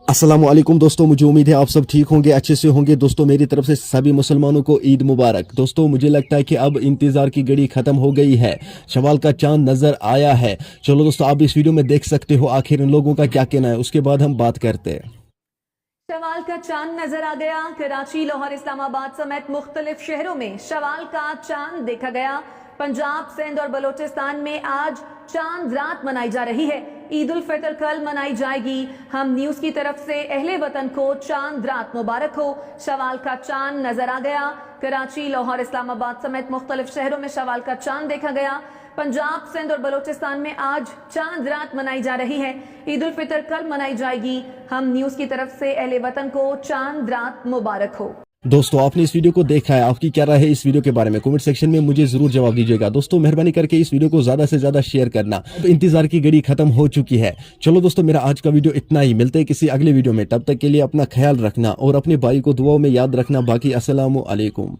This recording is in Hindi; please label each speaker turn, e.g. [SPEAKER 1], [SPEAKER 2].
[SPEAKER 1] अस्सलामुअलैकुम दोस्तों, मुझे उम्मीद है आप सब ठीक होंगे, अच्छे से होंगे। दोस्तों मेरी तरफ से सभी मुसलमानों को ईद मुबारक। दोस्तों मुझे लगता है कि अब इंतजार की घड़ी खत्म हो गई है, शवाल का चांद नजर आया है। चलो दोस्तों आप इस वीडियो में देख सकते हो आखिर इन लोगों का क्या कहना है, उसके बाद हम बात करते हैं।
[SPEAKER 2] शवाल का चांद नजर आ गया। कराची, लाहौर, इस्लामाबाद समेत मुख्तलिफ शहरों में शवाल का चांद देखा गया। पंजाब, सिंध और बलोचिस्तान में आज चांद रात मनाई जा रही है। ईद उल फितर कल मनाई जाएगी। हम न्यूज की तरफ से अहले वतन को चांद रात मुबारक हो। शवाल का चांद नजर आ गया। कराची, लाहौर, इस्लामाबाद समेत मुख्तलिफ शहरों में शवाल का चांद देखा गया। पंजाब, सिंध और बलोचिस्तान में आज चांद रात मनाई जा रही है। ईद उल फितर कल मनाई जाएगी। हम न्यूज की तरफ से अहले वतन को चांद रात मुबारक हो।
[SPEAKER 1] दोस्तों आपने इस वीडियो को देखा है, आपकी क्या राय है इस वीडियो के बारे में कमेंट सेक्शन में मुझे जरूर जवाब दीजिएगा। दोस्तों मेहरबानी करके इस वीडियो को ज्यादा से ज्यादा शेयर करना। अब इंतजार की घड़ी खत्म हो चुकी है। चलो दोस्तों मेरा आज का वीडियो इतना ही, मिलते हैं किसी अगले वीडियो में। तब तक के लिए अपना ख्याल रखना और अपने भाई को दुआओं में याद रखना। बाकी अस्सलामु अलैकुम।